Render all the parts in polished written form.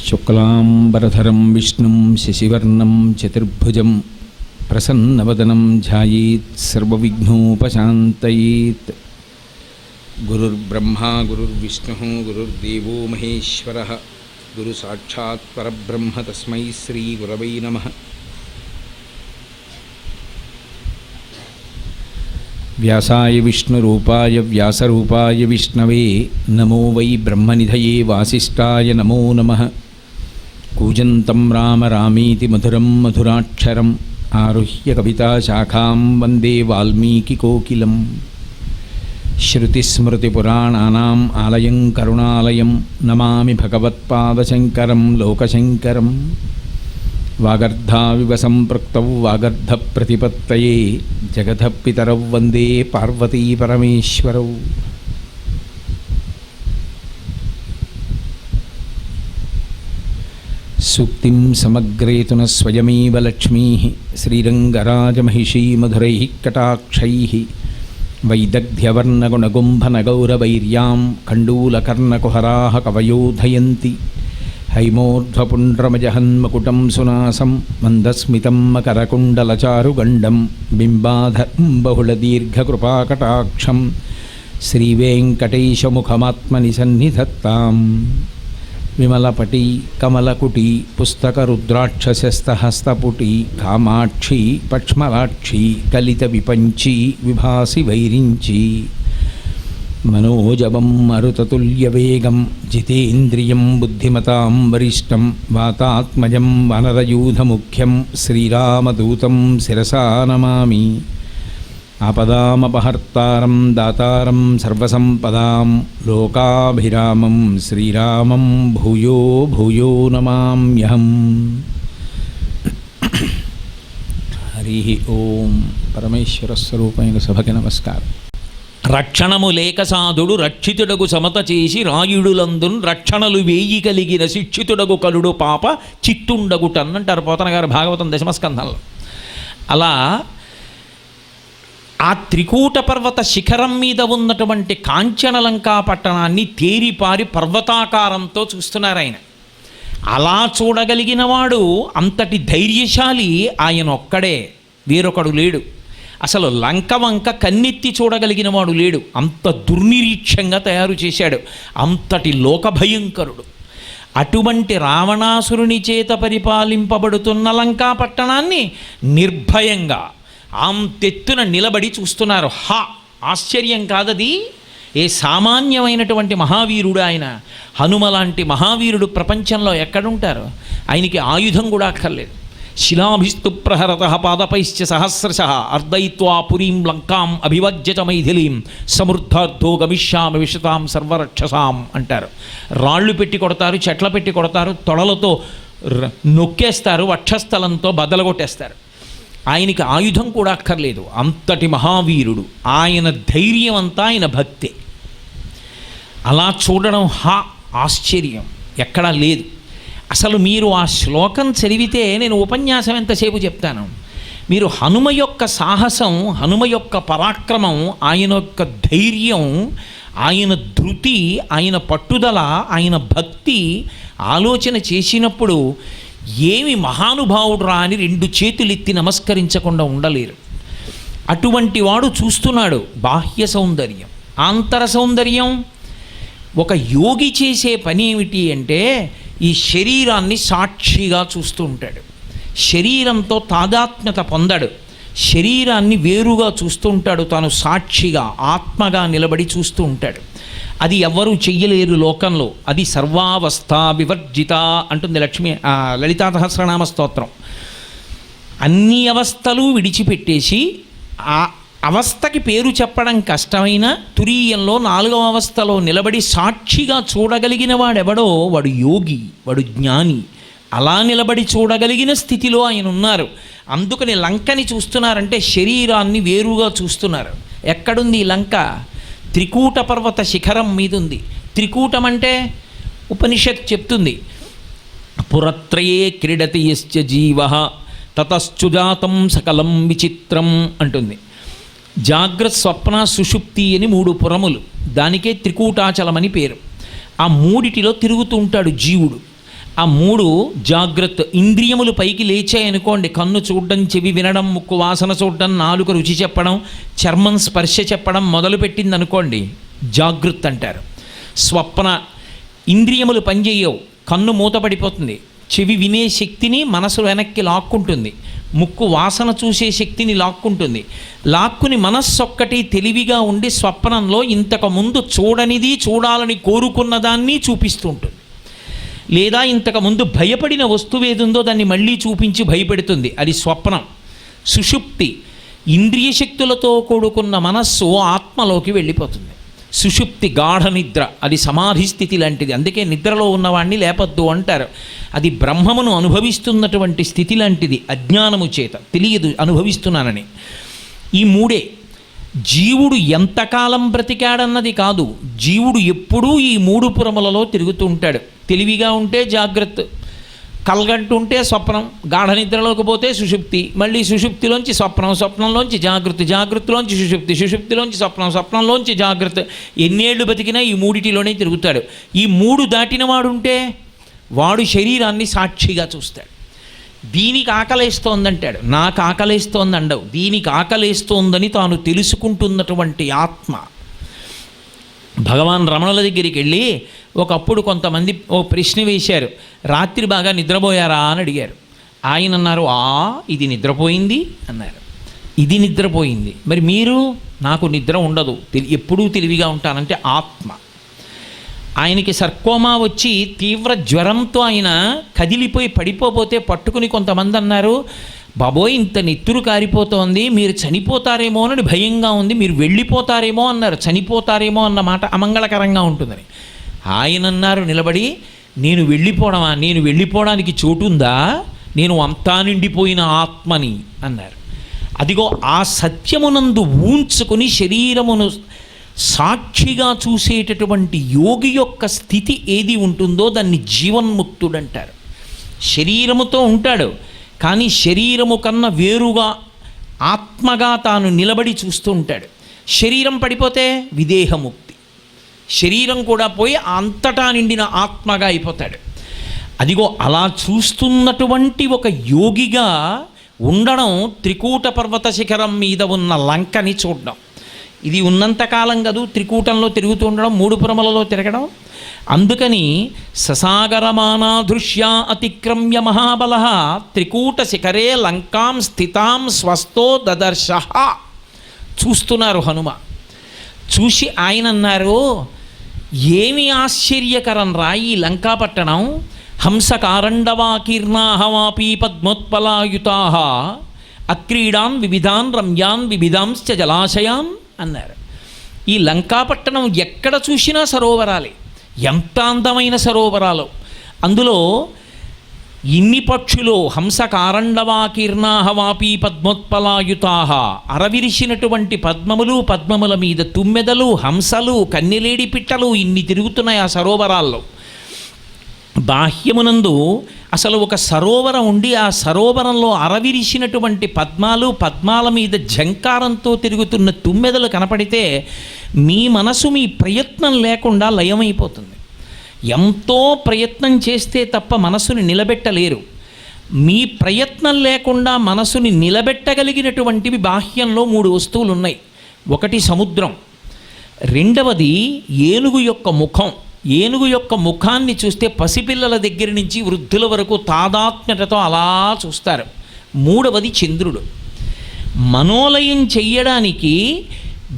శుక్లాంబరధరం విష్ణుం శశివర్ణం చతుర్భుజం ప్రసన్నవదనం ధ్యాయేత్ సర్వవిఘ్నోపశాంతయేత్. గురుర్బ్రహ్మా గురుర్విష్ణుః గురుర్దేవో మహేశ్వరః గురు సాక్షాత్ పరబ్రహ్మ తస్మై శ్రీ గురవై నమః. వ్యాసాయ విష్ణురూపాయ వ్యాసరూపాయ విష్ణవే నమో వై బ్రహ్మనిధయే వాసిష్ఠాయ నమో నమః. కూజంతం రామ రామీతి మధురం మధురాక్షరం ఆరుహ్య కవితాశాఖాం వందే వాల్మీకికోకిలం. శృతిస్మృతిపురాణానాం ఆలయం కరుణాలయం నమామి భగవత్పాదశంకరం లోకశంకరం. వాగర్ధావివ సంపృక్తౌ వాగర్ధప్రతిపత్తయే జగతః పితరౌ వందే పార్వతీ పరమేశ్వరౌ. సూక్తిం సమగ్రేతున స్వయమేవ లక్ష్మీః శ్రీరంగరాజమహిషీ మధురైః కటాక్షైః వైదగ్ధ్యవర్ణగుణగుంభనగౌరవైర్యాం కండూలకర్ణకుహరాः కవయోధయంతి. హైమోర్ధ్వపుండ్రమజహన్మకుటం సునాసం మందస్మితం మకరకుండలచారుగండం బింబాధరం బహుళదీర్ఘకృపాకటాక్షం శ్రీవేంకటేశముఖమాత్మని సన్నిధత్తాం. విమలపటి కమలకుటి పుస్తకరుద్రాక్షసస్తహస్తపుటి కామాక్షి పక్ష్మలాక్షి కలిత విపంచి విభాసి వైరించి. మనోజవం మరుతతుల్యవేగం జితేంద్రియం బుద్ధిమతాం వరిష్టం వాతాత్మజం వనరయూధముఖ్యం శ్రీరామదూతం శిరసా నమామి. ఆపదామపహర్తారం దాతారం సర్వసంపదాం లోకాభిరామం శ్రీరామం భూయో భూయో నమామ్యహం. హరి ఓం. పరమేశ్వర స్వరూపమైన సభకి నమస్కారం. రక్షణము లేక సాధుడు రక్షితుడగు సమత చేసి రాయుడులందున్ రక్షణలు వేయి కలిగిన శిక్షితుడగు కలుడు పాప చిత్తుండగుటన్నంటారు పోతన గారు భాగవతం దశమస్కంధంలో. అలా ఆ త్రికూట పర్వత శిఖరం మీద ఉన్నటువంటి కాంచనలంకా పట్టణాన్ని తేరిపారి పర్వతాకారంతో చూస్తున్నారు ఆయన. అలా చూడగలిగినవాడు అంతటి ధైర్యశాలి ఆయన ఒక్కడే, వేరొకడు లేడు. అసలు లంక వంక కన్నెత్తి చూడగలిగిన వాడు లేడు. అంత దుర్నిరీక్షంగా తయారు చేశాడు. అంతటి లోకభయంకరుడు. అటువంటి రావణాసురుని చేత పరిపాలింపబడుతున్న లంకా పట్టణాన్ని నిర్భయంగా అంతెత్తున నిలబడి చూస్తున్నారు. ఆశ్చర్యం కాదది. ఏ సామాన్యమైనటువంటి మహావీరుడు ఆయన. హనుమ లాంటి మహావీరుడు ప్రపంచంలో ఎక్కడుంటారు? ఆయనకి ఆయుధం కూడా అక్కర్లేదు. శిలాభిస్తు ప్రహరత పాదపైశ్చ సహస్రశః అర్దయిత్వా పురీం లంకాం అభివజ్యత మైథిలీం సమృద్ధార్థో గమిష్యామి విశతాం సర్వరక్షసాం అంటారు. రాళ్ళు పెట్టి కొడతారు, చెట్ల పెట్టి కొడతారు, తొడలతో నొక్కేస్తారు, వక్షస్థలంతో బదలగొట్టేస్తారు. ఆయనకి ఆయుధం కూడా అక్కర్లేదు. అంతటి మహావీరుడు. ఆయన ధైర్యం అంతా ఆయన భక్తే. అలా చూడడం ఆశ్చర్యం ఎక్కడా లేదు. అసలు మీరు ఆ శ్లోకం చదివితే నేను ఉపన్యాసం ఎంతసేపు చెప్తాను. మీరు హనుమ యొక్క సాహసం, హనుమ యొక్క పరాక్రమం, ఆయన యొక్క ధైర్యం, ఆయన ధృతి, ఆయన పట్టుదల, ఆయన భక్తి ఆలోచన చేసినప్పుడు ఏమి మహానుభావుడు రా అని రెండు చేతులెత్తి నమస్కరించకుండా ఉండలేరు. అటువంటి వాడు చూస్తున్నాడు బాహ్య సౌందర్యం, ఆంతర సౌందర్యం. ఒక యోగి చేసే పని ఏమిటి అంటే ఈ శరీరాన్ని సాక్షిగా చూస్తూ ఉంటాడు. శరీరంతో తాదాత్మ్యత పొందడు. శరీరాన్ని వేరుగా చూస్తూ ఉంటాడు. తాను సాక్షిగా ఆత్మగా నిలబడి చూస్తూ ఉంటాడు. అది ఎవ్వరూ చెయ్యలేరు లోకంలో. అది సర్వావస్థ వివర్జిత అంటుంది లలితా సహస్రనామ స్తోత్రం. అన్ని అవస్థలు విడిచిపెట్టేసి ఆ అవస్థకి పేరు చెప్పడం కష్టమైన తురీయంలో 4వ అవస్థలో నిలబడి సాక్షిగా చూడగలిగిన వాడెవడో వాడు యోగి, వాడు జ్ఞాని. అలా నిలబడి చూడగలిగిన స్థితిలో ఆయన ఉన్నారు. అందుకని లంకని చూస్తున్నారంటే శరీరాన్ని వేరుగా చూస్తున్నారు. ఎక్కడుంది ఈ లంక? త్రికూట పర్వత శిఖరం మీద ఉంది. త్రికూటం అంటే ఉపనిషత్ చెప్తుంది, పురత్రయే క్రీడతి యశ్చ జీవః తతశ్చుజాతం సకలం విచిత్రం అంటుంది. జాగ్రత్త స్వప్న సుషుప్తి అని 3 పురములు. దానికే త్రికూటాచలమని పేరు. ఆ మూడిటిలో తిరుగుతూ ఉంటాడు జీవుడు. ఆ మూడు జాగ్రత్త. ఇంద్రియములు పైకి లేచాయనుకోండి, కన్ను చూడడం, చెవి వినడం, ముక్కు వాసన చూడడం, నాలుక రుచి చెప్పడం, చర్మం స్పర్శ చెప్పడం మొదలుపెట్టింది అనుకోండి, జాగ్రత్త అంటారు. స్వప్న. ఇంద్రియములు పనిచేయవు, కన్ను మూతపడిపోతుంది, చెవి వినే శక్తిని మనసు వెనక్కి లాక్కుంటుంది, ముక్కు వాసన చూసే శక్తిని లాక్కుంటుంది. లాక్కుని మనస్సు ఒక్కటి తెలివిగా ఉండి స్వప్నంలో ఇంతకుముందు చూడనిది, చూడాలని కోరుకున్న దాన్ని చూపిస్తూ ఉంటుంది. లేదా ఇంతకుముందు భయపడిన వస్తువు ఏదుందో దాన్ని మళ్ళీ చూపించి భయపెడుతుంది, అది స్వప్నం. సుషుప్తి. ఇంద్రియ శక్తులతో కూడుకున్న మనస్సు ఆత్మలోకి వెళ్ళిపోతుంది. సుషుప్తి గాఢ నిద్ర, అది సమాధి స్థితి లాంటిది. అందుకే నిద్రలో ఉన్నవాడిని లేపద్దు అంటారు. అది బ్రహ్మమును అనుభవిస్తున్నటువంటి స్థితి లాంటిది, అజ్ఞానము చేత తెలియదు అనుభవిస్తున్నానని. ఈ మూడే. జీవుడు ఎంతకాలం బ్రతికాడన్నది కాదు, జీవుడు ఎప్పుడూ ఈ మూడు పురములలో తిరుగుతూ ఉంటాడు. తెలివిగా ఉంటే జాగ్రత్త, కలగంటుంటే స్వప్నం, గాఢ నిద్రలోకి పోతే సుషుప్తి, మళ్ళీ సుషుప్తిలోంచి స్వప్నం, స్వప్నంలోంచి జాగ్రత్త, జాగ్రత్తలోంచి సుషుప్తి, సుషుప్తిలోంచి స్వప్నం, స్వప్నంలోంచి జాగ్రత్త. ఎన్నేళ్ళు బతికినా ఈ మూడిటిలోనే తిరుగుతాడు. ఈ మూడు దాటిన వాడుంటే వాడు శరీరాన్ని సాక్షిగా చూస్తాడు. దీనికి ఆకలేస్తోందంటాడు, నాకు ఆకలేస్తోంది అండవు. దీనికి ఆకలేస్తోందని తాను తెలుసుకుంటున్నటువంటి ఆత్మ. భగవాన్ రమణుల దగ్గరికి వెళ్ళి ఒకప్పుడు కొంతమంది ఓ ప్రశ్న వేశారు, రాత్రి బాగా నిద్రపోయారా అని అడిగారు. ఆయన అన్నారు, ఇది నిద్రపోయింది అన్నారు. ఇది నిద్రపోయింది. మరి మీరు? నాకు నిద్ర ఉండదు, ఎప్పుడూ తెలివిగా ఉంటానంటే ఆత్మ. ఆయనకి సర్కోమా వచ్చి తీవ్ర జ్వరంతో ఆయన కదిలిపోయి పడిపోతే పట్టుకుని కొంతమంది అన్నారు, బాబోయ్ ఇంత నెత్తురు కారిపోతోంది, మీరు చనిపోతారేమో అని భయంగా ఉంది, మీరు వెళ్ళిపోతారేమో అన్నారు. చనిపోతారేమో అన్న మాట అమంగళకరంగా ఉంటుందని. ఆయన అన్నారు నిలబడి, నేను వెళ్ళిపోవడమా? నేను వెళ్ళిపోవడానికి చోటుందా? నేను అంతా నిండిపోయిన ఆత్మని అన్నారు. అదిగో ఆ సత్యమునందు ఊంచుకొని శరీరమును సాక్షిగా చూసేటటువంటి యోగి యొక్క స్థితి ఏది ఉంటుందో దాన్ని జీవన్ముక్తుడంటారు. శరీరముతో ఉంటాడు, కానీ శరీరము కన్నా వేరుగా ఆత్మగా తాను నిలబడి చూస్తూ ఉంటాడు. శరీరం పడిపోతే విదేహముక్తి, శరీరం కూడా పోయి అంతటా నిండిన ఆత్మగా అయిపోతాడు. అదిగో అలా చూస్తున్నటువంటి ఒక యోగిగా ఉండడం, త్రికూట పర్వత శిఖరం మీద ఉన్న లంకని చూడడం. ఇది ఉన్నంతకాలం కదూ త్రికూటంలో తిరుగుతూ ఉండడం, మూడు పురములలో తిరగడం. అందుకని ససాగరమానా దృశ్యా అతిక్రమ్య మహాబల త్రికూట శిఖరే లంకాం స్థితాం స్వస్థో దదర్శ. చూస్తున్నారు హనుమ. చూసి ఆయన అన్నారు, ఏమి ఆశ్చర్యకరం రా ఈ లంకాపట్టణం. హంసకారండవాకీర్ణాహవాపీ పద్మోత్పలాయుతా అక్రీడాన్ వివిధాన్ రమ్యాన్ వివిధాంశ్చ జలాశయాన్ అన్నారు. ఈ లంకాపట్టణం ఎక్కడ చూసినా సరోవరాలే, ఎంత అందమైన సరోవరాలు. అందులో ఇన్ని పక్షులు, హంసకారండవాకీర్ణాహవాపీ పద్మోత్పలాయుతా, అరవిరిసినటువంటి పద్మములు, పద్మముల మీద తుమ్మెదలు, హంసలు, కన్నెలేడి పిట్టలు ఇన్ని తిరుగుతున్నాయి ఆ సరోవరాల్లో. బాహ్యమునందు అసలు ఒక సరోవరం ఉండి ఆ సరోవరంలో అరవిరిసినటువంటి పద్మాలు, పద్మాల మీద ఝంకారంతో తిరుగుతున్న తుమ్మెదలు కనపడితే మీ మనసు మీ ప్రయత్నం లేకుండా లయమైపోతుంది. ఎంతో ప్రయత్నం చేస్తే తప్ప మనసుని నిలబెట్టలేరు. మీ ప్రయత్నం లేకుండా మనసుని నిలబెట్టగలిగినటువంటివి బాహ్యంలో మూడు వస్తువులు ఉన్నాయి. ఒకటి సముద్రం, రెండవది ఏనుగు యొక్క ముఖం. ఏనుగు యొక్క ముఖాన్ని చూస్తే పసిపిల్లల దగ్గర నుంచి వృద్ధుల వరకు తాదాత్మ్యతతో అలా చూస్తారు. మూడవది చంద్రుడు. మనోలయం చెయ్యడానికి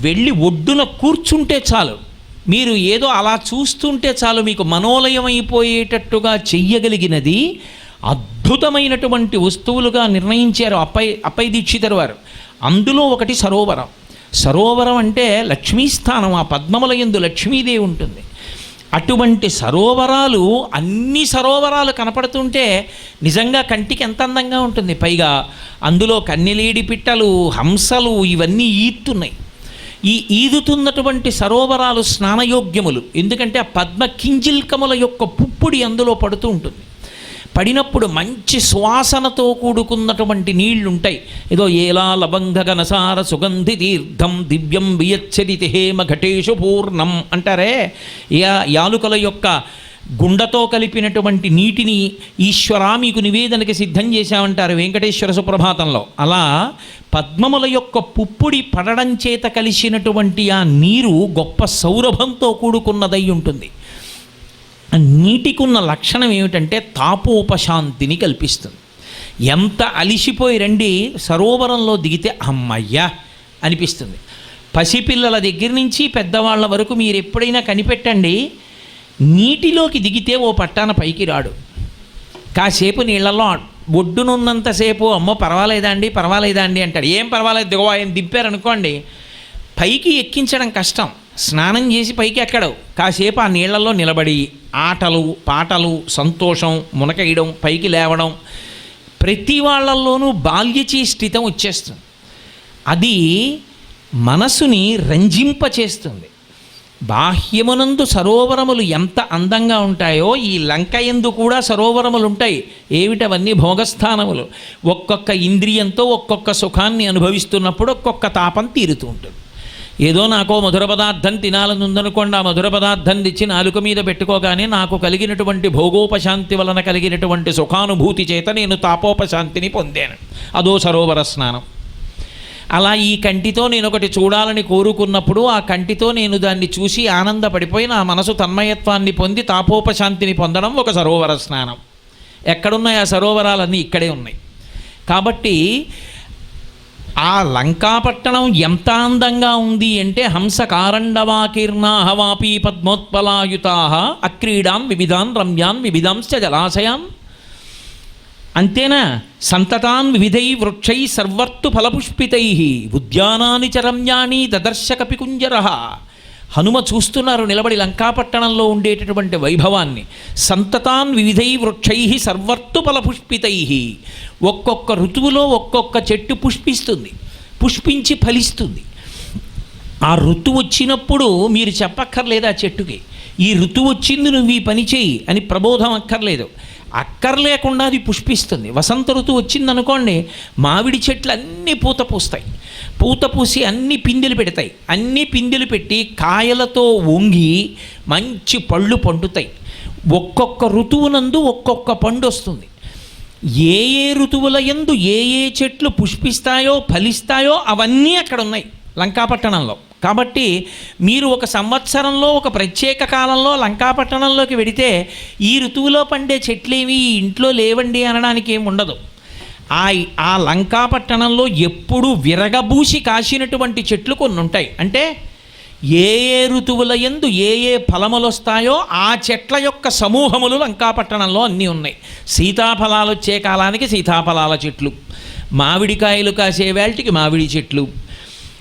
వెళ్ళి ఒడ్డున కూర్చుంటే చాలు, మీరు ఏదో అలా చూస్తుంటే చాలు, మీకు మనోలయం అయిపోయేటట్టుగా చెయ్యగలిగినది అద్భుతమైనటువంటి వస్తువులుగా నిర్ణయించారు అప్పై దీక్షితరు వారు. అందులో ఒకటి సరోవరం. సరోవరం అంటే లక్ష్మీస్థానం, ఆ పద్మముల యందు లక్ష్మీదేవి ఉంటుంది. అటువంటి సరోవరాలు, అన్ని సరోవరాలు కనపడుతుంటే నిజంగా కంటికి ఎంత అందంగా ఉంటుంది. పైగా అందులో కన్నెలేడి పిట్టలు, హంసలు ఇవన్నీ ఈదుతున్నాయి. ఈ ఈదుతున్నటువంటి సరోవరాలు స్నానయోగ్యములు. ఎందుకంటే ఆ పద్మ కింజిల్కముల యొక్క పుప్పుడి అందులో పడుతూ ఉంటుంది. పడినప్పుడు మంచి సువాసనతో కూడుకున్నటువంటి నీళ్లుంటాయి. ఏదో ఏలా లవంగ గనసార సుగంధి తీర్థం దివ్యం వియచ్చరితి హేమ ఘటేషు పూర్ణం అంటారే. యాలుకల యొక్క గుండతో కలిపినటువంటి నీటిని ఈశ్వరా మీకు నివేదనకి సిద్ధం చేశామంటారు వెంకటేశ్వర సుప్రభాతంలో. అలా పద్మముల యొక్క పుప్పుడి పడడం చేత కలిసినటువంటి ఆ నీరు గొప్ప సౌరభంతో కూడుకున్నదై ఉంటుంది. ఆ నీటికి ఉన్న లక్షణం ఏమిటంటే తాపోపశాంతిని కల్పిస్తుంది. ఎంత అలిసిపోయి రండి సరోవరంలో దిగితే అమ్మయ్యా అనిపిస్తుంది. పసిపిల్లల దగ్గర నుంచి పెద్దవాళ్ళ వరకు మీరు ఎప్పుడైనా కనిపెట్టండి, నీటిలోకి దిగితే ఓ పట్టాన పైకి రాడు. కాసేపు నీళ్ళల్లో ఒడ్డునున్నంతసేపు అమ్మో పర్వాలేదా అండి అంటాడు. ఏం పర్వాలేదు దిగవా ఏం దింపారనుకోండి, పైకి ఎక్కించడం కష్టం. స్నానం చేసి పైకి ఎక్కడు. కాసేపు ఆ నీళ్లలో నిలబడి ఆటలు పాటలు సంతోషం మునకేయడం పైకి లేవడం, ప్రతి వాళ్ళల్లోనూ బాల్యచేష్టితం వచ్చేస్తుంది. అది మనసుని రంజింపచేస్తుంది. బాహ్యమునందు సరోవరములు ఎంత అందంగా ఉంటాయో ఈ లంక యందు కూడా సరోవరములు ఉంటాయి. ఏమిటవన్నీ భోగస్థానములు. ఒక్కొక్క ఇంద్రియంతో ఒక్కొక్క సుఖాన్ని అనుభవిస్తున్నప్పుడు ఒక్కొక్క తాపం తీరుతూ ఉంటుంది. ఏదో నాకో మధుర పదార్థం తినాలని ఉందనుకోండి, ఆ మధుర పదార్థం తెచ్చి నాలుక మీద పెట్టుకోగానే నాకు కలిగినటువంటి భోగోపశాంతి వలన కలిగినటువంటి సుఖానుభూతి చేత నేను తాపోపశాంతిని పొందాను. అదో సరోవర స్నానం. అలా ఈ కంటితో నేను ఒకటి చూడాలని కోరుకున్నప్పుడు ఆ కంటితో నేను దాన్ని చూసి ఆనందపడిపోయి నా మనసు తన్మయత్వాన్ని పొంది తాపోపశాంతిని పొందడం ఒక సరోవర స్నానం. ఎక్కడున్నాయి ఆ సరోవరాలన్నీ? ఇక్కడే ఉన్నాయి. కాబట్టి ఆ లంకాపట్టణం ఎంత అందంగా ఉంది అంటే హంస కారండవాకీర్ణాహవాపీ పద్మోత్పలాయుతా అక్రీడాం వివిధాన్ రమ్యాన్ వివిధాంశ్చ జలాశయాన్. అంతేనా? సంతతాన్ వివిధై వృక్షై సర్వర్తు ఫలపుష్పితై ఉద్యానాని చ రమ్యాని దదర్శకపి కుంజరః. హనుమ చూస్తున్నారు నిలబడి లంకాపట్టణంలో ఉండేటటువంటి వైభవాన్ని. సంతతాన్ వివిధై వృక్షై సర్వర్తు ఫలపుష్పితై. ఒక్కొక్క ఋతువులో ఒక్కొక్క చెట్టు పుష్పిస్తుంది, పుష్పించి ఫలిస్తుంది. ఆ ఋతువు వచ్చినప్పుడు మీరు చెప్పక్కర్లేదు ఆ చెట్టుకి, ఈ ఋతువు వచ్చింది నువ్వు ఈ పని చేయి అని ప్రబోధం అక్కర్లేదు. అక్కర్లేకుండా అది పుష్పిస్తుంది. వసంత ఋతువు వచ్చిందనుకోండి, మామిడి చెట్లు అన్నీ పూత పూస్తాయి. పూత పూసి అన్ని పిందెలు పెడతాయి. అన్ని పిందెలు పెట్టి కాయలతో వంగి మంచి పళ్ళు పండుతాయి. ఒక్కొక్క ఋతువునందు ఒక్కొక్క పండు వస్తుంది. ఏ ఏ ఋతువుల యందు ఏ ఏ చెట్లు పుష్పిస్తాయో ఫలిస్తాయో అవన్నీ అక్కడ ఉన్నాయి లంకాపట్టణంలో. కాబట్టి మీరు ఒక సంవత్సరంలో ఒక ప్రత్యేక కాలంలో లంకాపట్టణంలోకి వెడితే ఈ ఋతువులో పండే చెట్లేవి ఈ ఇంట్లో లేవండి అనడానికి ఏమి ఉండదు. ఆ లంకాపట్టణంలో ఎప్పుడూ విరగబూసి కాసినటువంటి చెట్లు కొన్ని ఉంటాయి. అంటే ఏ ఏ ఋతువుల యందు ఏ ఏ ఫలములు వస్తాయో ఆ చెట్ల యొక్క సమూహములు లంకాపట్టణంలో అన్నీ ఉన్నాయి. సీతాఫలాలు వచ్చే కాలానికి సీతాఫలాల చెట్లు, మామిడికాయలు కాసే వేళటికి మామిడి చెట్లు,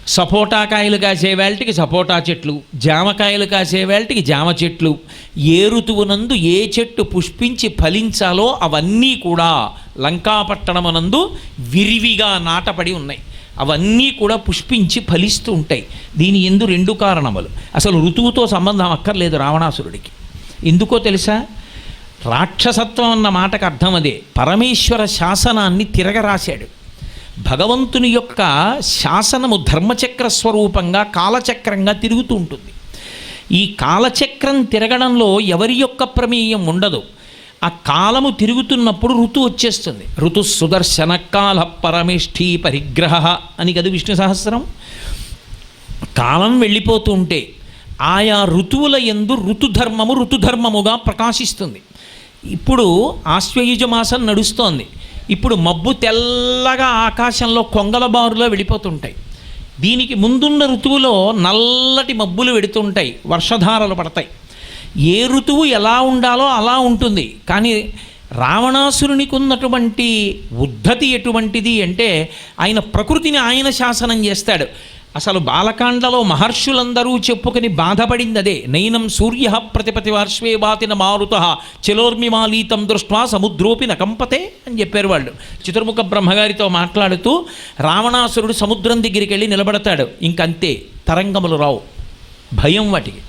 సపోటాకాయలు కాసే వేళటికి సపోటా చెట్లు, జామకాయలు కాసే వేళటికి జామ చెట్లు. ఏ ఋతువునందు ఏ చెట్టు పుష్పించి ఫలించాలో అవన్నీ కూడా లంకాపట్టణమునందు విరివిగా నాటపడి ఉన్నాయి. అవన్నీ కూడా పుష్పించి ఫలిస్తూ ఉంటాయి. దీని ఎందు రెండు కారణములు. అసలు ఋతువుతో సంబంధం అక్కర్లేదు రావణాసురుడికి. ఎందుకో తెలుసా? రాక్షసత్వం అన్న మాటకు అర్థం అదే. పరమేశ్వర శాసనాన్ని తిరగరాశాడు. భగవంతుని యొక్క శాసనము ధర్మచక్ర స్వరూపంగా కాలచక్రంగా తిరుగుతూ ఉంటుంది. ఈ కాలచక్రం తిరగడంలో ఎవరి యొక్క ప్రమేయం ఉండదు. ఆ కాలము తిరుగుతున్నప్పుడు ఋతు వచ్చేస్తుంది. ఋతు సుదర్శన కాల పరమేష్ఠీ పరిగ్రహ అని కదా విష్ణు సహస్రం. కాలం వెళ్ళిపోతూ ఉంటే ఆయా ఋతువుల యందు ఋతుధర్మముగా ప్రకాశిస్తుంది. ఇప్పుడు ఆశ్వయుజ మాసం నడుస్తోంది. ఇప్పుడు మబ్బు తెల్లగా ఆకాశంలో కొంగల బారులో వెళ్ళిపోతుంటాయి. దీనికి ముందున్న ఋతువులో నల్లటి మబ్బులు వెడుతుంటాయి, వర్షధారలు పడతాయి. ఏ ఋతువు ఎలా ఉండాలో అలా ఉంటుంది. కానీ రావణాసురునికి ఉన్నటువంటి ఉద్ధతి ఎటువంటిది అంటే ఆయన ప్రకృతిని ఆయన శాసనం చేస్తాడు. అసలు బాలకాండలో మహర్షులందరూ చెప్పుకొని బాధపడింది అదే. నైనం సూర్య ప్రతిపతి పార్శ్వే వాతిన మారుత చలోర్మిమాలీతం దృష్ట్వా సముద్రోపి నకంపతే అని చెప్పారు వాళ్ళు. చతుర్ముఖ బ్రహ్మగారితో మాట్లాడుతూ రావణాసురుడు సముద్రం దగ్గరికి వెళ్ళి నిలబడతాడు. ఇంకంతే, తరంగములు రావు, భయం వాటికి.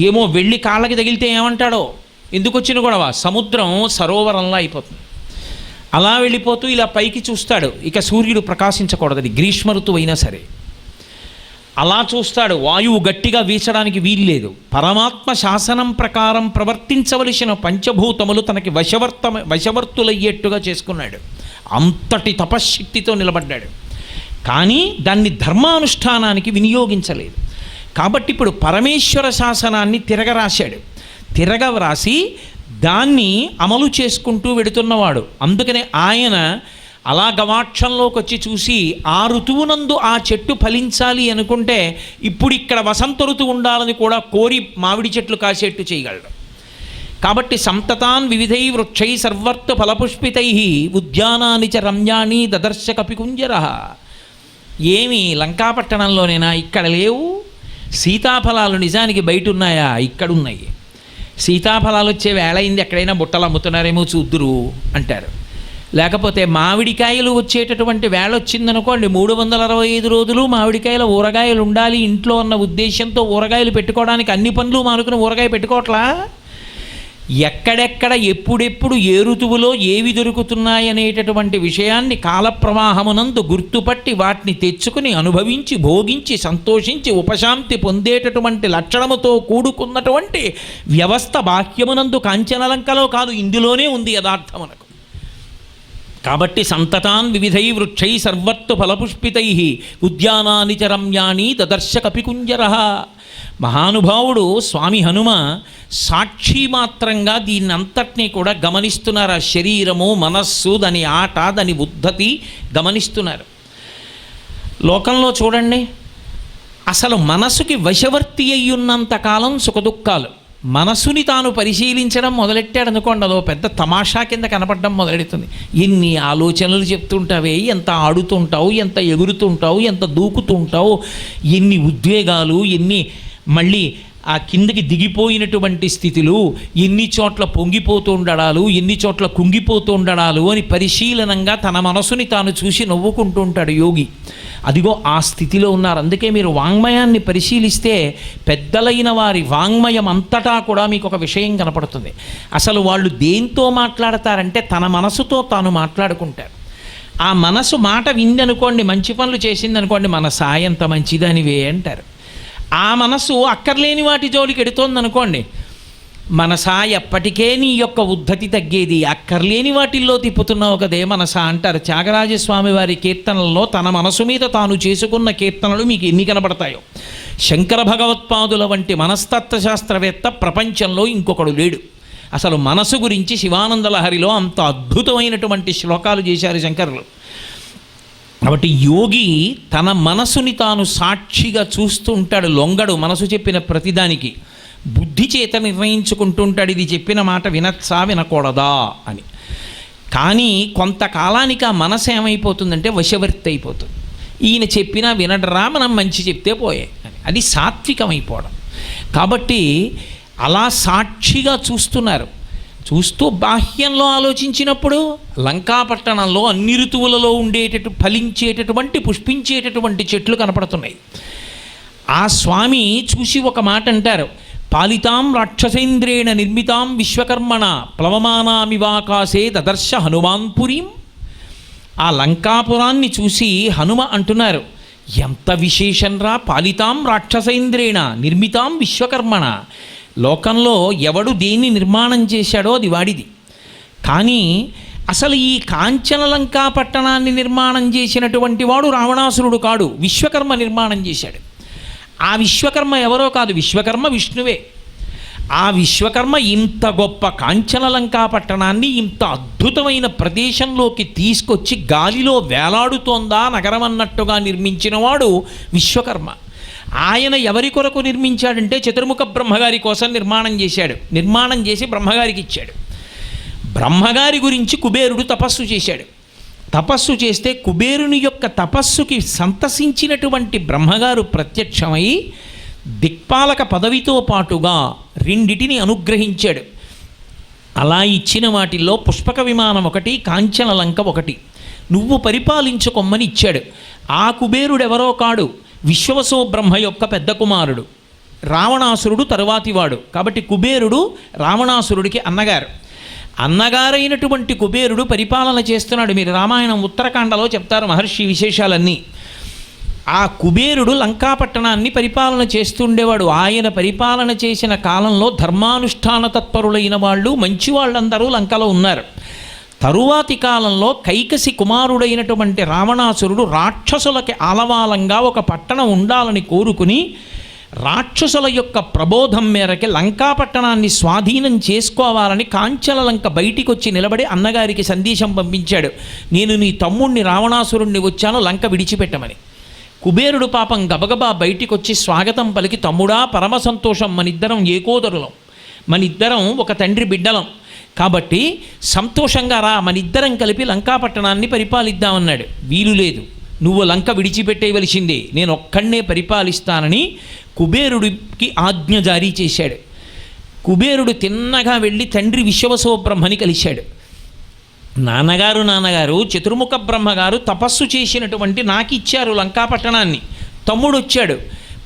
ఏమో వెళ్ళి కాళ్ళకి తగిలితే ఏమంటాడో, ఎందుకు వచ్చిన గొడవ. సముద్రం సరోవరంలా అయిపోతుంది. అలా వెళ్ళిపోతూ ఇలా పైకి చూస్తాడు. ఇక సూర్యుడు ప్రకాశించకూడదని, గ్రీష్మ ఋతువు అయినా సరే. అలా చూస్తాడు. వాయువు గట్టిగా వీచడానికి వీల్లేదు. పరమాత్మ శాసనం ప్రకారం ప్రవర్తించవలసిన పంచభూతములు తనకి వశవర్తులయ్యేట్టుగా చేసుకున్నాడు. అంతటి తపశ్శక్తితో నిలబడ్డాడు. కానీ దాన్ని ధర్మానుష్ఠానానికి వినియోగించలేదు. కాబట్టి ఇప్పుడు పరమేశ్వర శాసనాన్ని తిరగరాసి దాన్ని అమలు చేసుకుంటూ వెడుతున్నవాడు. అందుకనే ఆయన అలా గవాక్షంలోకి వచ్చి చూసి ఆ ఋతువునందు ఆ చెట్టు ఫలించాలి అనుకుంటే ఇప్పుడు ఇక్కడ వసంత ఋతువు ఉండాలని కూడా కోరి మామిడి చెట్లు కాసేట్టు చేయగలడు. కాబట్టి సంతతాన్ వివిధై వృక్షై సర్వర్తు ఫలపుష్పితై ఉద్యానాని చ రమ్యాణి దదర్శ కపికుంజర. ఏమి లంకాపట్టణంలోనేనా? ఇక్కడ లేవు. సీతాఫలాలు నిజానికి బయట ఉన్నాయా? ఇక్కడున్నాయి. సీతాఫలాలు వచ్చే వేళ అయింది, ఎక్కడైనా బుట్టలు అమ్ముతున్నారేమో చూద్దురు అంటారు. లేకపోతే మామిడికాయలు వచ్చేటటువంటి వేళ వచ్చిందనుకోండి, 365 రోజులు మామిడికాయల ఊరగాయలు ఉండాలి ఇంట్లో అన్న ఉద్దేశంతో ఊరగాయలు పెట్టుకోవడానికి అన్ని పనులు మానుకుని ఊరగాయ పెట్టుకోవట్లా. ఎక్కడెక్కడ ఎప్పుడెప్పుడు ఏ ఋతువులో ఏవి దొరుకుతున్నాయనేటటువంటి విషయాన్ని కాలప్రవాహమునందు గుర్తుపట్టి వాటిని తెచ్చుకుని అనుభవించి భోగించి సంతోషించి ఉపశాంతి పొందేటటువంటి లక్షణముతో కూడుకున్నటువంటి వ్యవస్థ బాహ్యమునందు కాంచనలంకలో కాదు, ఇందులోనే ఉంది యథార్థమునకు. కాబట్టి సంతతాన్ వివిధై వృక్షై సర్వత్తు ఫలపుష్పితై ఉద్యానాని చ రమ్యాణి దదర్శ కపికుంజర. మహానుభావుడు స్వామి హనుమ సాక్షి మాత్రంగా దీన్నంతటినీ కూడా గమనిస్తున్నారు. ఆ శరీరము, మనస్సు, దాని ఆట, దాని ఉద్ధతి గమనిస్తున్నారు. లోకంలో చూడండి, అసలు మనసుకి వశవర్తి అయ్యున్నంత కాలం సుఖదుఖాలు. మనసుని తాను పరిశీలించడం మొదలెట్టాడు అనుకోండి, అదో పెద్ద తమాషా కింద కనపడడం మొదలెడుతుంది. ఎన్ని ఆలోచనలు చెప్తుంటావే, ఎంత ఆడుతుంటావు, ఎంత ఎగురుతుంటావు, ఎంత దూకుతుంటావు, ఎన్ని ఉద్వేగాలు, ఎన్ని మళ్ళీ ఆ కిందకి దిగిపోయినటువంటి స్థితులు, ఎన్ని చోట్ల పొంగిపోతూ ఉండడాలు, ఎన్ని చోట్ల కుంగిపోతూ ఉండడాలు అని పరిశీలనంగా తన మనసుని తాను చూసి నవ్వుకుంటూ ఉంటాడు యోగి. అదిగో ఆ స్థితిలో ఉన్నారు. అందుకే మీరు వాంగ్మయాన్ని పరిశీలిస్తే పెద్దలైన వారి వాంగ్మయం అంతటా కూడా మీకు ఒక విషయం కనపడుతుంది. అసలు వాళ్ళు దేంతో మాట్లాడతారంటే తన మనసుతో తాను మాట్లాడుకుంటారు. ఆ మనసు మాట విందనుకోండి, మంచి పనులు చేసిందనుకోండి, మన సాయంత మంచిదనివే అంటారు. ఆ మనసు అక్కర్లేని వాటి జోలికి ఎడుతోందనుకోండి, మనసా ఎప్పటికే నీ యొక్క ఉద్ధతి తగ్గేది, అక్కర్లేని వాటిల్లో తిప్పుతున్నావు కదే మనసా అంటారు. త్యాగరాజస్వామి వారి కీర్తనల్లో తన మనసు మీద తాను చేసుకున్న కీర్తనలు మీకు ఎన్ని కనబడతాయో. శంకర భగవత్పాదుల వంటి మనస్తత్వశాస్త్రవేత్త ప్రపంచంలో ఇంకొకడు లేడు. అసలు మనసు గురించి శివానందలహరిలో అంత అద్భుతమైనటువంటి శ్లోకాలు చేశారు శంకరులు. కాబట్టి యోగి తన మనసుని తాను సాక్షిగా చూస్తూ ఉంటాడు, లొంగడు మనసు చెప్పిన ప్రతిదానికి. బుద్ధి చేత నిర్ణయించుకుంటుంటాడు, ఇది చెప్పిన మాట వినచ్చా వినకూడదా అని. కానీ కొంతకాలానికి ఆ మనసు ఏమైపోతుందంటే వశవర్తి అయిపోతుంది. ఈయన చెప్పినా వినడరా, మనం మంచి చెప్తే పోయే అని. అది సాత్వికమైపోవడం. కాబట్టి అలా సాక్షిగా చూస్తున్నారు. చూస్తూ బాహ్యంలో ఆలోచించినప్పుడు లంకాపట్టణంలో అన్ని ఋతువులలో ఫలించేటటువంటి పుష్పించేటటువంటి చెట్లు కనపడుతున్నాయి. ఆ స్వామి చూసి ఒక మాట అంటారు, పాలితాం రాక్షసేంద్రేణ నిర్మితాం విశ్వకర్మణ ప్లవమానామివాకాశే దదర్శ హనుమాన్పురీం. ఆ లంకాపురాన్ని చూసి హనుమ అంటున్నారు, ఎంత విశేషంరా, పాలితాం రాక్షసేంద్రేణ నిర్మితాం విశ్వకర్మణ. లోకంలో ఎవడు దేన్ని నిర్మాణం చేశాడో అది వాడిది. కానీ అసలు ఈ కాంచనలంకా పట్టణాన్ని నిర్మాణం చేసినటువంటి వాడు రావణాసురుడు కాడు, విశ్వకర్మ నిర్మాణం చేశాడు. ఆ విశ్వకర్మ ఎవరో కాదు, విశ్వకర్మ విష్ణువే. ఆ విశ్వకర్మ ఇంత గొప్ప కాంచనలంకా పట్టణాన్ని ఇంత అద్భుతమైన ప్రదేశంలోకి తీసుకొచ్చి గాలిలో వేలాడుతోందా నగరం అన్నట్టుగా నిర్మించినవాడు విశ్వకర్మ. ఆయన ఎవరి కొరకు నిర్మించాడంటే చతుర్ముఖ బ్రహ్మగారి కోసం నిర్మాణం చేశాడు. నిర్మాణం చేసి బ్రహ్మగారికి ఇచ్చాడు. బ్రహ్మగారి గురించి కుబేరుడు తపస్సు చేశాడు. తపస్సు చేస్తే కుబేరుని యొక్క తపస్సుకి సంతసించినటువంటి బ్రహ్మగారు ప్రత్యక్షమై దిక్పాలక పదవితో పాటుగా రెండిటిని అనుగ్రహించాడు. అలా ఇచ్చిన వాటిల్లో పుష్పక విమానం ఒకటి, కాంచనలంక ఒకటి. నువ్వు పరిపాలించుకొమ్మని ఇచ్చాడు. ఆ కుబేరుడు ఎవరో కాడు, విశ్వవసో బ్రహ్మ యొక్క పెద్ద కుమారుడు, రావణాసురుడు తరువాతివాడు. కాబట్టి కుబేరుడు రావణాసురుడికి అన్నగారు. అన్నగారైనటువంటి కుబేరుడు పరిపాలన చేస్తున్నాడు. మీరు రామాయణం ఉత్తరకాండలో చెప్తారు మహర్షి విశేషాలన్నీ. ఆ కుబేరుడు లంకాపట్టణాన్ని పరిపాలన చేస్తుండేవాడు. ఆయన పరిపాలన చేసిన కాలంలో ధర్మానుష్ఠాన తత్పరులైన వాళ్ళు, మంచి వాళ్ళందరూ లంకలో ఉన్నారు. తరువాతి కాలంలో కైకసి కుమారుడైనటువంటి రావణాసురుడు రాక్షసులకి ఆలవాలంగా ఒక పట్టణం ఉండాలని కోరుకుని రాక్షసుల యొక్క ప్రబోధం మేరకి లంకాపట్టణాన్ని స్వాధీనం చేసుకోవాలని కాంచన లంక బయటికి వచ్చి నిలబడి అన్నగారికి సందేశం పంపించాడు. నేను నీ తమ్ముణ్ణి రావణాసురుణ్ణి వచ్చాను, లంక విడిచిపెట్టమని. కుబేరుడు పాపం గబగబా బయటికి వచ్చి స్వాగతం పలికి, తమ్ముడా పరమ సంతోషం, మనిద్దరం ఏకోదరులం, మనిద్దరం ఒక తండ్రి బిడ్డలం, కాబట్టి సంతోషంగా రా, మనిద్దరం కలిపి లంకాపట్టణాన్ని పరిపాలిద్దామన్నాడు. వీలు లేదు, నువ్వు లంక విడిచిపెట్టేయవలసిందే, నేను ఒక్కడే పరిపాలిస్తానని కుబేరుడికి ఆజ్ఞ జారీ చేశాడు. కుబేరుడు తిన్నగా వెళ్ళి తండ్రి విశ్వవసోబ్రహ్మని కలిశాడు. నాన్నగారు చతుర్ముఖ బ్రహ్మగారు తపస్సు చేసినటువంటి నాకు ఇచ్చారు లంకాపట్టణాన్ని, తమ్ముడు వచ్చాడు,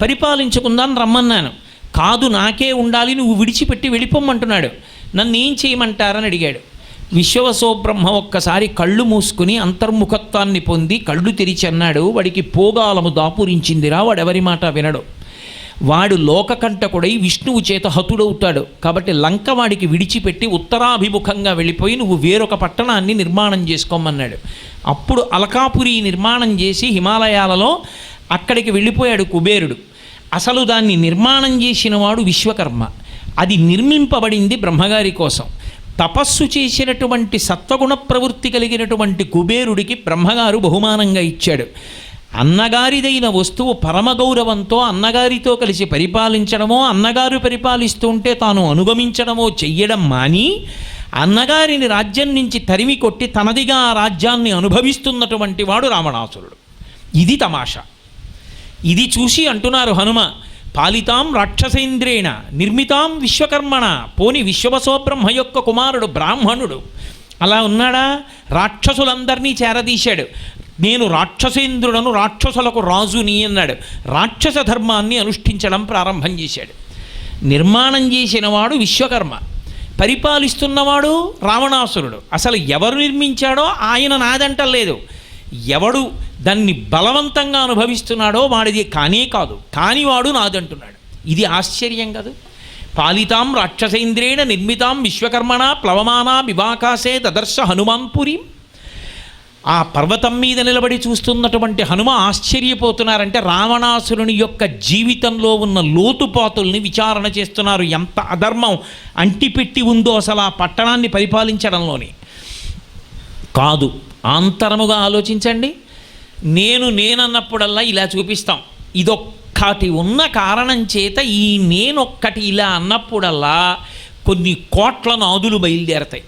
పరిపాలించుకుందాం రమ్మన్నాను. కాదు, నాకే ఉండాలి, నువ్వు విడిచిపెట్టి వెళ్ళిపోమ్మంటున్నాడు, నన్ను ఏం చేయమంటారని అడిగాడు. విశ్వవసోబ్రహ్మ ఒక్కసారి కళ్ళు మూసుకుని అంతర్ముఖత్వాన్ని పొంది కళ్ళు తెరిచి అన్నాడు, వాడికి పోగాలము దాపురించిందిరా, వాడెవరి మాట వినడు, వాడు లోకకంటకుడై విష్ణువు చేత హతుడవుతాడు, కాబట్టి లంక వాడికి విడిచిపెట్టి ఉత్తరాభిముఖంగా వెళ్ళిపోయి నువ్వు వేరొక పట్టణాన్ని నిర్మాణం చేసుకోమన్నాడు. అప్పుడు అలకాపురి నిర్మాణం చేసి హిమాలయాలలో అక్కడికి వెళ్ళిపోయాడు కుబేరుడు. అసలు దాన్ని నిర్మాణం చేసిన వాడు విశ్వకర్మ, అది నిర్మింపబడింది బ్రహ్మగారి కోసం. తపస్సు చేసినటువంటి సత్వగుణ ప్రవృత్తి కలిగినటువంటి కుబేరుడికి బ్రహ్మగారు బహుమానంగా ఇచ్చాడు. అన్నగారిదైన వస్తువు పరమగౌరవంతో అన్నగారితో కలిసి పరిపాలించడమో, అన్నగారు పరిపాలిస్తుంటే తాను అనుగమించడమో చెయ్యడం మాని, అన్నగారిని రాజ్యం నుంచి తరిమి కొట్టి తనదిగా ఆ రాజ్యాన్ని అనుభవిస్తున్నటువంటి వాడు రావణాసురుడు. ఇది తమాషా. ఇది చూసి అంటున్నారు హనుమ, పాలితాం రాక్షసేంద్రేణ నిర్మితాం విశ్వకర్మణ, పోని విశ్వవసోబ్రహ్మ యొక్క కుమారుడు బ్రాహ్మణుడు అలా ఉన్నాడా? రాక్షసులందరినీ చేరదీశాడు. నేను రాక్షసేంద్రుడను, రాక్షసులకు రాజుని అన్నాడు. రాక్షస ధర్మాన్ని అనుష్ఠించడం ప్రారంభం చేశాడు. నిర్మాణం చేసినవాడు విశ్వకర్మ, పరిపాలిస్తున్నవాడు రావణాసురుడు. అసలు ఎవరు నిర్మించాడో ఆయన నాదంటలేదు, ఎవడు దాన్ని బలవంతంగా అనుభవిస్తున్నాడో వాడిది కానే కాదు, కానివాడు నాదంటున్నాడు. ఇది ఆశ్చర్యం కాదు? పాలితాం రాక్షసేంద్రేణ నిర్మితాం విశ్వకర్మణ ప్లవమానా వివాకాశే దదర్శ హనుమాన్పురి. ఆ పర్వతం మీద నిలబడి చూస్తున్నటువంటి హనుమ ఆశ్చర్యపోతున్నారంటే రావణాసురుని యొక్క జీవితంలో ఉన్న లోతుపాతుల్ని విచారణ చేస్తున్నారు. ఎంత అధర్మం అంటిపెట్టి ఉందో అసలు ఆ పట్టణాన్ని పరిపాలించడంలోని. కాదు, ఆంతరముగా ఆలోచించండి. నేనన్నప్పుడల్లా ఇలా చూపిస్తాం. ఇదొక్కటి ఉన్న కారణం చేత ఈ నేనొక్కటి ఇలా అన్నప్పుడల్లా కొన్ని కోట్ల నాదులు బయలుదేరతాయి.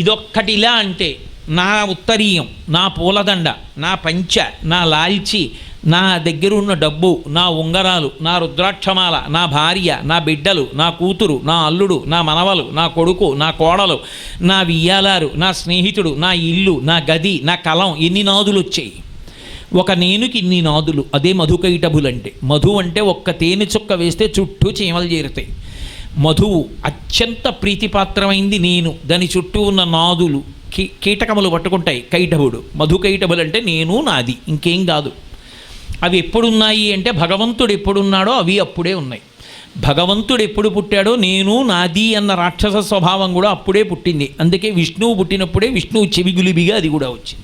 ఇదొక్కటి ఇలా అంటే నా ఉత్తరీయం, నా పూలదండ, నా పంచ, నా లాల్చి, నా దగ్గర ఉన్న డబ్బు, నా ఉంగరాలు, నా రుద్రాక్షమాల, నా భార్య, నా బిడ్డలు, నా కూతురు, నా అల్లుడు, నా మనవలు, నా కొడుకు, నా కోడలు, నా వియ్యాలారు, నా స్నేహితుడు, నా ఇల్లు, నా గది, నా కలం, ఎన్ని నాదులు వచ్చాయి. ఒక నేనుకి ఇన్ని నాదులు. అదే మధుకైటభులంటే. మధు అంటే ఒక్క తేనె చుక్క వేస్తే చుట్టూ చీమలు చేరుతాయి. మధువు అత్యంత ప్రీతిపాత్రమైంది నేను, దాని చుట్టూ ఉన్న నాదులు కీటకములు పట్టుకుంటాయి. కైటభుడు, మధుకైటభులు అంటే నేను, నాది, ఇంకేం కాదు. అవి ఎప్పుడున్నాయి అంటే భగవంతుడు ఎప్పుడున్నాడో అవి అప్పుడే ఉన్నాయి. భగవంతుడు ఎప్పుడు పుట్టాడో నేను, నాది అన్న రాక్షస స్వభావం కూడా అప్పుడే పుట్టింది. అందుకే విష్ణువు పుట్టినప్పుడే విష్ణువు చెవిగులిబిగా అది కూడా వచ్చింది.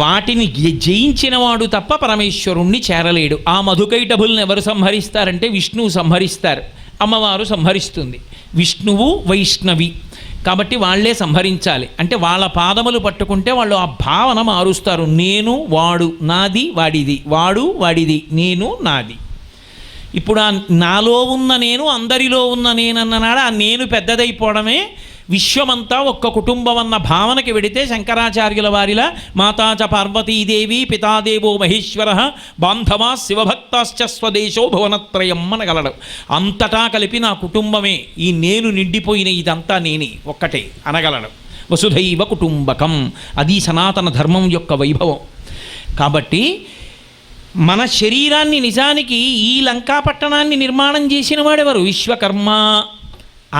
వాటిని జయించినవాడు తప్ప పరమేశ్వరుణ్ణి చేరలేడు. ఆ మధుకైటభుల్ని ఎవరు సంహరిస్తారంటే విష్ణువు సంహరిస్తారు, అమ్మవారు సంహరిస్తుంది. విష్ణువు వైష్ణవి కాబట్టి వాళ్లే సంహరించాలి. అంటే వాళ్ళ పాదములు పట్టుకుంటే వాళ్ళు ఆ భావన మారుస్తారు. నేను, వాడు, నాది, వాడిది, వాడు, వాడిది, నేను, నాది. ఇప్పుడు ఆ నాలో ఉన్న నేను, అందరిలో ఉన్న నేనన్ననాడు ఆ నేను పెద్దదైపోవడమే విశ్వమంతా ఒక్క కుటుంబం అన్న భావనకి వెడితే శంకరాచార్యుల వారిలా మాతాచ పార్వతీదేవి పితాదేవో మహేశ్వర బాంధవా శివభక్తాశ్చ స్వదేశో భువనత్రయం అనగలడు. అంతటా కలిపి నా కుటుంబమే, ఈ నేను నిండిపోయిన ఇదంతా నేనే ఒక్కటే అనగలడు. వసుధైవ కుటుంబకం, అది సనాతన ధర్మం యొక్క వైభవం. కాబట్టి మన శరీరాన్ని నిజానికి ఈ లంకాపట్టణాన్ని నిర్మాణం చేసిన వాడెవరు? విశ్వకర్మ.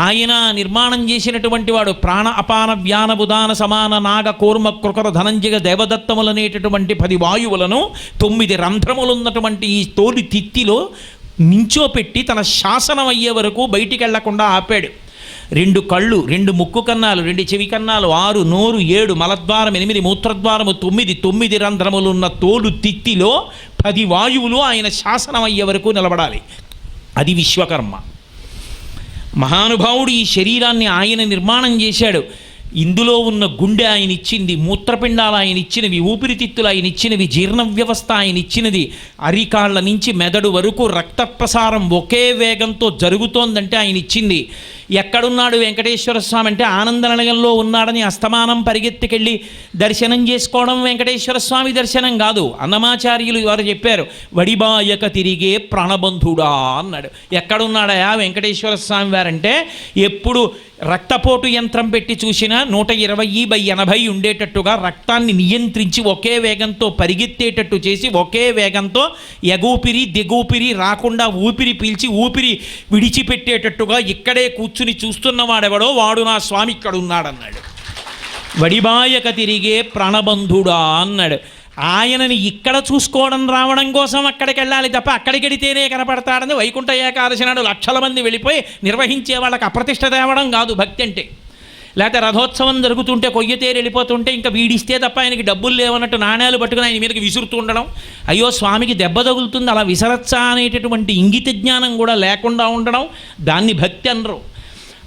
ఆయన నిర్మాణం చేసినటువంటి వాడు ప్రాణ అపాన వ్యాన బుధాన సమాన నాగ కూర్మ కృకర ధనంజయ దేవదత్తములనేటటువంటి 10 వాయువులను 9 రంధ్రములున్నటువంటి ఈ తోలి తిత్తిలో నించోపెట్టి తన శాసనం అయ్యే వరకు బయటికి వెళ్లకుండా ఆపాడు. 2 కళ్ళు, 2 ముక్కు కన్నాలు, 2 చెవి కన్నాలు, 6 నోరు, 7 మలద్వారం, 8 మూత్రద్వారము, 9 రంధ్రములున్న తోలు తిత్తిలో 10 వాయువులు ఆయన శాసనం అయ్యే వరకు నిలబడాలి. అది విశ్వకర్మ. మహానుభావుడు ఈ శరీరాన్ని ఆయన నిర్మాణం చేశాడు. ఇందులో ఉన్న గుండె ఆయన ఇచ్చింది, మూత్రపిండాలు ఆయన ఇచ్చినవి, ఊపిరితిత్తులు ఆయన ఇచ్చినవి, జీర్ణ వ్యవస్థ ఆయన ఇచ్చినది. అరికాళ్ల నుంచి మెదడు వరకు రక్త ప్రసారం ఒకే వేగంతో జరుగుతోందంటే ఆయన ఇచ్చింది. ఎక్కడున్నాడు వెంకటేశ్వర స్వామి అంటే ఆనందనిలయంలో ఉన్నాడని అస్తమానం పరిగెత్తికెళ్ళి దర్శనం చేసుకోవడం వెంకటేశ్వర స్వామి దర్శనం కాదు. అన్నమాచార్యులు వారు చెప్పారు, వడిబాయక తిరిగే ప్రాణబంధుడా అన్నాడు. ఎక్కడున్నాడయా వెంకటేశ్వర స్వామి వారంటే ఎప్పుడు రక్తపోటు యంత్రం పెట్టి చూసినా 120/80 ఉండేటట్టుగా రక్తాన్ని నియంత్రించి ఒకే వేగంతో పరిగెత్తేటట్టు చేసి ఒకే వేగంతో ఎగూపిరి దిగూపిరి రాకుండా ఊపిరి పీల్చి ఊపిరి విడిచిపెట్టేటట్టుగా ఇక్కడే కూర్చుని చూస్తున్నవాడెవడో వాడు నా స్వామి ఇక్కడ ఉన్నాడన్నాడు. వడిబాయక తిరిగే ప్రాణబంధుడా అన్నాడు. ఆయనని ఇక్కడ చూసుకోవడం రావడం కోసం అక్కడికి వెళ్ళాలి తప్ప అక్కడికి వెడితేనే కనపడతాడని వైకుంఠ ఏకాదశి నాడు లక్షల మంది వెళ్ళిపోయి నిర్వహించే వాళ్ళకి అప్రతిష్ట తేవడం కాదు భక్తి అంటే. లేకపోతే రథోత్సవం జరుగుతుంటే కొయ్యతేరు వెళ్ళిపోతుంటే ఇంకా వీడిస్తే తప్ప ఆయనకి డబ్బులు లేవన్నట్టు నాణ్యాలు పట్టుకుని ఆయన మీదకి విసురుతూ ఉండడం, అయ్యో స్వామికి దెబ్బ తగులుతుంది అలా విసరచ్చా అనేటటువంటి ఇంగిత జ్ఞానం కూడా లేకుండా ఉండడం, దాన్ని భక్తి అనరు.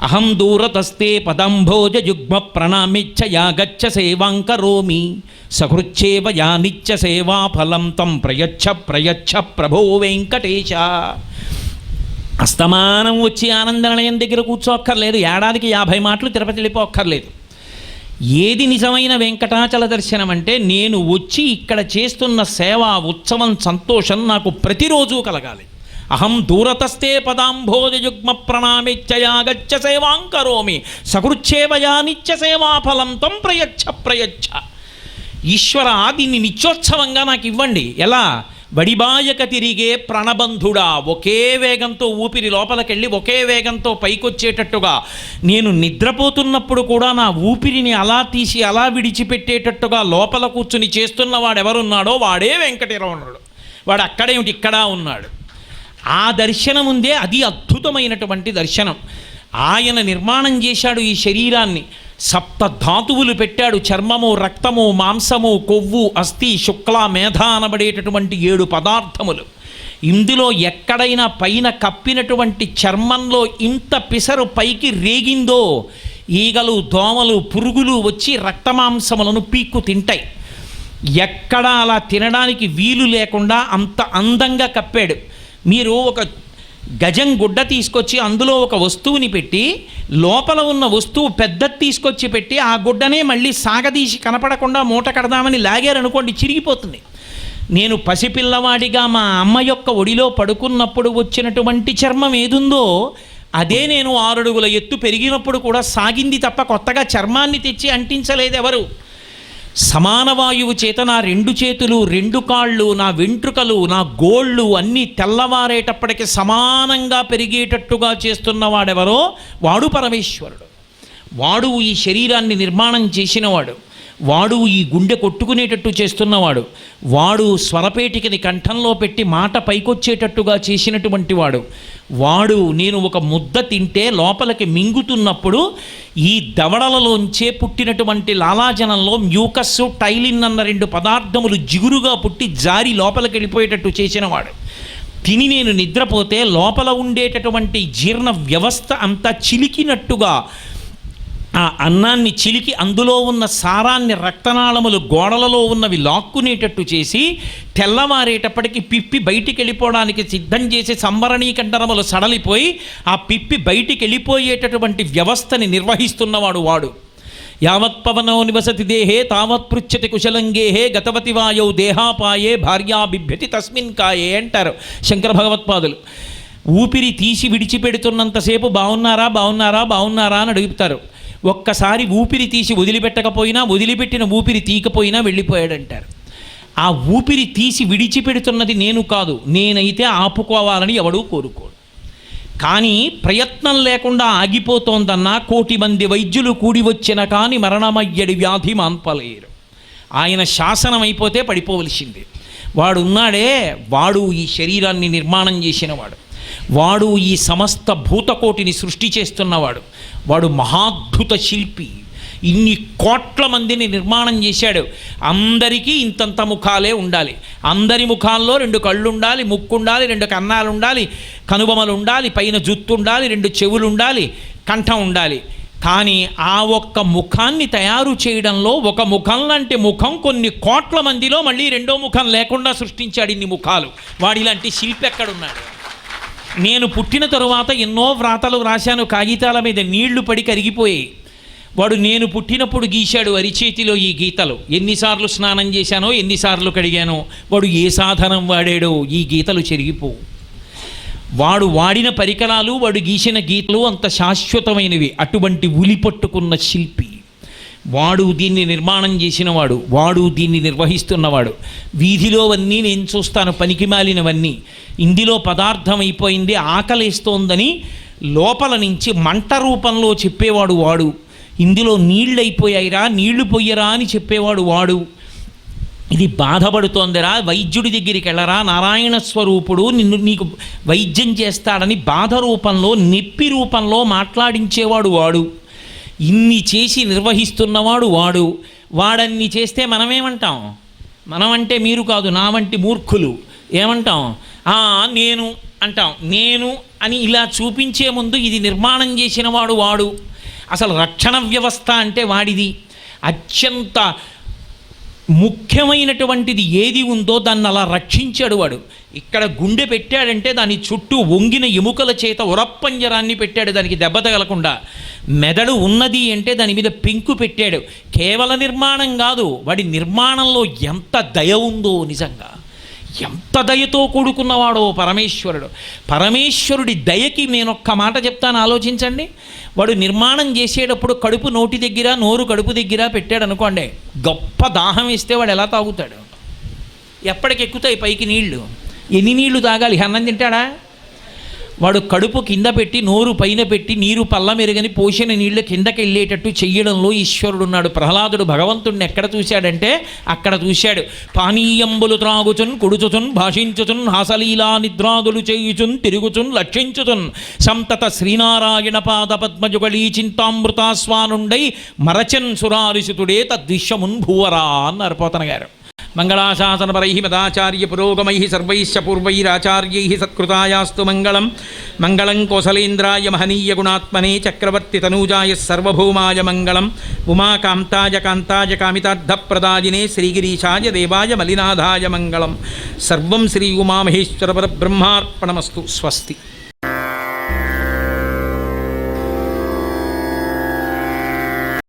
అహం దూరతస్తే పదంభోజ యుగ్మ ప్రణామిచ్చయా గచ్చ సేవాంకరోమి సహృచ్ఛేవ యా నిత్య సేవా ఫలం తం ప్రయచ్ఛ ప్రభో వెంకటేశ. అస్తమానం వచ్చి ఆనందనిలయం దగ్గర కూర్చోక్కర్లేదు, ఏడాదికి 50 మాటలు తిరుపతి వెళ్ళిపోక్కర్లేదు. ఏది నిజమైన వెంకటాచల దర్శనం అంటే నేను వచ్చి ఇక్కడ చేస్తున్న సేవా ఉత్సవం సంతోషం నాకు ప్రతిరోజు కలగాలి. అహం దూరతస్తే పదాంభోజయుగ్మ ప్రణామిచ్చయా గచ్చ సేవాంకరోమి సహృచ్ఛేవయా నిత్య సేవాఫలం తం ప్రయచ్ఛ. ఈశ్వర దీన్ని నిత్యోత్సవంగా నాకు ఇవ్వండి. ఎలా? వడిబాయక తిరిగే ప్రాణబంధుడా, ఒకే వేగంతో ఊపిరి లోపలికెళ్ళి ఒకే వేగంతో పైకొచ్చేటట్టుగా, నేను నిద్రపోతున్నప్పుడు కూడా నా ఊపిరిని అలా తీసి అలా విడిచిపెట్టేటట్టుగా లోపల కూర్చుని చేస్తున్నవాడెవరున్నాడో వాడే వెంకటరమణుడు. వాడు అక్కడేమిటి ఇక్కడ ఉన్నాడు. ఆ దర్శనం ఉందే అది అద్భుతమైనటువంటి దర్శనం. ఆయన నిర్మాణం చేశాడు ఈ శరీరాన్ని. 7 ధాతువులు పెట్టాడు. చర్మము, రక్తము, మాంసము, కొవ్వు, అస్థి, శుక్ల, మేధ అనబడేటటువంటి 7 పదార్థములు. ఇందులో ఎక్కడైనా పైన కప్పినటువంటి చర్మంలో ఇంత పిసరు పైకి రేగిందో ఈగలు, దోమలు, పురుగులు వచ్చి రక్తమాంసములను పీక్కు తింటాయి. ఎక్కడ అలా తినడానికి వీలు లేకుండా అంత అందంగా కప్పాడు. మీరు ఒక గజం గుడ్డ తీసుకొచ్చి అందులో ఒక వస్తువుని పెట్టి లోపల ఉన్న వస్తువు పెద్దది తీసుకొచ్చి పెట్టి ఆ గుడ్డనే మళ్ళీ సాగదీసి కనపడకుండా మూట కడదామని లాగారనుకోండి, చిరిగిపోతుంది. నేను పసిపిల్లవాడిగా మా అమ్మ యొక్క ఒడిలో పడుకున్నప్పుడు వచ్చినటువంటి చర్మం ఏదుందో అదే నేను 6 అడుగుల ఎత్తు పెరిగినప్పుడు కూడా సాగింది తప్ప కొత్తగా చర్మాన్ని తెచ్చి అంటించలేదు ఎవరు. సమాన వాయువు చేత నా 2 చేతులు, 2 కాళ్ళు, నా వెంట్రుకలు, నా గోళ్ళు అన్నీ తెల్లవారేటప్పటికి సమానంగా పెరిగేటట్టుగా చేస్తున్నవాడెవరో వాడు పరమేశ్వరుడు. వాడు ఈ శరీరాన్ని నిర్మాణం చేసినవాడు. వాడు ఈ గుండె కొట్టుకునేటట్టు చేస్తున్నవాడు. వాడు స్వరపేటికని కంఠంలో పెట్టి మాట పైకొచ్చేటట్టుగా చేసినటువంటి వాడు. వాడు నేను ఒక ముద్ద తింటే లోపలికి మింగుతున్నప్పుడు ఈ దవడలలోంచే పుట్టినటువంటి లాలాజనంలో మ్యూకస్సు, టైలిన్ అన్న 2 పదార్థములు జిగురుగా పుట్టి జారి లోపలికి వెళ్ళిపోయేటట్టు చేసినవాడు. తిని నేను నిద్రపోతే లోపల ఉండేటటువంటి జీర్ణ వ్యవస్థ అంతా చిలికినట్టుగా ఆ అన్నాన్ని చిలికి అందులో ఉన్న సారాన్ని రక్తనాళములు గోడలలో ఉన్నవి లాక్కునేటట్టు చేసి తెల్లవారేటప్పటికి పిప్పి బయటికి వెళ్ళిపోవడానికి సిద్ధం చేసి సంవరణీకంఠరములు సడలిపోయి ఆ పిప్పి బయటికి వెళ్ళిపోయేటటువంటి వ్యవస్థని నిర్వహిస్తున్నవాడు వాడు. యావత్ పవనో నివసతి దేహే తావత్ పృచ్ఛతి కుశలంగేహే గతవతి వాయౌ దేహాపాయే భార్యా బిభ్యతి తస్మిన్ కాయే అంటారు శంకర భగవత్పాదులు. ఊపిరి తీసి విడిచిపెడుతున్నంతసేపు బాగున్నారా బాగున్నారా బాగున్నారా అని అడుగుతారు. ఒక్కసారి ఊపిరి తీసి వదిలిపెట్టకపోయినా, వదిలిపెట్టిన ఊపిరి తీయకపోయినా వెళ్ళిపోయాడంటారు. ఆ ఊపిరి తీసి విడిచిపెడుతున్నది నేను కాదు, నేనైతే ఆపుకోవాలని ఎవడూ కోరుకోడు. కానీ ప్రయత్నం లేకుండా ఆగిపోతోందన్నా 1,000,000 మంది వైద్యులు కూడి వచ్చిన కానీ మరణమయ్యడి వ్యాధి మాన్పలేరు. ఆయన శాసనం అయిపోతే పడిపోవలసింది. వాడు ఉన్నాడే, వాడు ఈ శరీరాన్ని నిర్మాణం చేసినవాడు, వాడు ఈ సమస్త భూతకోటిని సృష్టి చేస్తున్నవాడు, వాడు మహాద్భుత శిల్పి. ఇన్ని కోట్ల మందిని నిర్మాణం చేశాడు. అందరికీ ఇంతంత ముఖాలే ఉండాలి. అందరి ముఖాల్లో 2 కళ్ళు ఉండాలి, ముక్కు ఉండాలి, 2 కన్నాలు ఉండాలి, కనుబొమలు ఉండాలి, పైన జుత్తు ఉండాలి, 2 చెవులు ఉండాలి, కంఠం ఉండాలి. కానీ ఆ ఒక్క ముఖాన్ని తయారు చేయడంలో ఒక ముఖం లాంటి ముఖం కొన్ని కోట్ల మందిలో మళ్ళీ 2వ ముఖం లేకుండా సృష్టించాడు. ఇన్ని ముఖాలు. వాడిలాంటి శిల్పి ఎక్కడున్నాడు? నేను పుట్టిన తరువాత ఎన్నో వ్రాతలు రాశాను, కాగితాల మీద నీళ్లు పడి కరిగిపోయాయి. వాడు నేను పుట్టినప్పుడు గీశాడు అరిచేతిలో ఈ గీతలు. ఎన్నిసార్లు స్నానం చేశానో, ఎన్నిసార్లు కడిగానో, వాడు ఏ సాధనం వాడాడో ఈ గీతలు చెరిగిపోవు. వాడు వాడిన పరికరాలు, వాడు గీసిన గీతలు అంత శాశ్వతమైనవి. అటువంటి ఉలి పట్టుకున్న శిల్పి వాడు. దీన్ని నిర్మాణం చేసినవాడు వాడు, దీన్ని నిర్వహిస్తున్నవాడు. వీధిలోవన్నీ నేను చూస్తాను, పనికిమాలినవన్నీ. ఇందులో పదార్థం అయిపోయింది, ఆకలేస్తోందని లోపల నుంచి మంట రూపంలో చెప్పేవాడు వాడు. ఇందులో నీళ్ళైపోయాయిరా, నీళ్లు పొయ్యరా అని చెప్పేవాడు వాడు. ఇది బాధపడుతోందిరా, వైద్యుడి దగ్గరికి వెళ్ళరా, నారాయణ స్వరూపుడు నీకు వైద్యం చేస్తాడని బాధ రూపంలో, నొప్పి రూపంలో మాట్లాడించేవాడు వాడు. ఇన్ని చేసి నిర్వహిస్తున్నవాడు వాడు. వాడన్ని చేస్తే మనమేమంటాం? మనమంటే మీరు కాదు, నా వంటి మూర్ఖులు ఏమంటాం? నేను అంటాం. నేను అని ఇలా చూపించే ముందు ఇది నిర్మాణం చేసినవాడు వాడు. అసలు రక్షణ వ్యవస్థ అంటే వాడిది. అత్యంత ముఖ్యమైనటువంటిది ఏది ఉందో దాన్ని అలా రక్షించాడు వాడు. ఇక్కడ గుండె పెట్టాడంటే దాని చుట్టూ వంగిన ఎముకల చేత ఉరప్పంజరాన్ని పెట్టాడు, దానికి దెబ్బ తగలకుండా. మెదడు ఉన్నది అంటే దాని మీద పెంకు పెట్టాడు. కేవల నిర్మాణం కాదు, వాడి నిర్మాణంలో ఎంత దయ ఉందో, నిజంగా ఎంత దయతో కూడుకున్నవాడో పరమేశ్వరుడు. పరమేశ్వరుడి దయకి నేనొక్క మాట చెప్తాను, ఆలోచించండి. వాడు నిర్మాణం చేసేటప్పుడు కడుపు నోటి దగ్గర, నోరు కడుపు దగ్గర పెట్టాడు అనుకోండి, గొప్ప దాహం వేస్తే వాడు ఎలా తాగుతాడు? ఎప్పటికెక్కుతాయి పైకి నీళ్లు? ఎన్ని నీళ్లు తాగాలి? అన్నం తింటాడా? వాడు కడుపు కింద పెట్టి, నోరు పైన పెట్టి, నీరు పల్ల మెరుగని పోసిన నీళ్లు కిందకి వెళ్ళేటట్టు చెయ్యడంలో ఈశ్వరుడు ఉన్నాడు. ప్రహ్లాదుడు భగవంతుడిని ఎక్కడ చూశాడంటే అక్కడ చూశాడు. పానీయంబులు త్రాగుచున్, కుడుచుచున్, భాషించుచున్, హాసలీలా నిద్రాదులు చేయుచున్, తిరుగుచున్, లక్షించుచున్, సంతత శ్రీనారాయణ పాద పద్మజుగళీ చింతామృతాస్వానుండై మరచన్ సురారిసుతుడే తద్విశ్వమున్ భూవరా అన్నారు పోతన గారు. మంగళాశాసనపరై మదాచార్య పురోగమై సర్వైశ్చ పూర్వైరాచార్యై సత్కృతాయాస్తు మంగళం. మంగళం కోసలేంద్రాయ మహనీయ గుణాత్మనే చక్రవర్తి తనూజాయ సర్వభౌమాయ మంగళం. ఉమాకాంతాయ కాంతాయ కామితార్థప్రదాయినే శ్రీగిరీశాయ దేవాయ మలినాథాయ మంగళం. సర్వం శ్రీ ఉమామహేశ్వర పరబ్రహ్మార్పణమస్తు. స్వస్తి.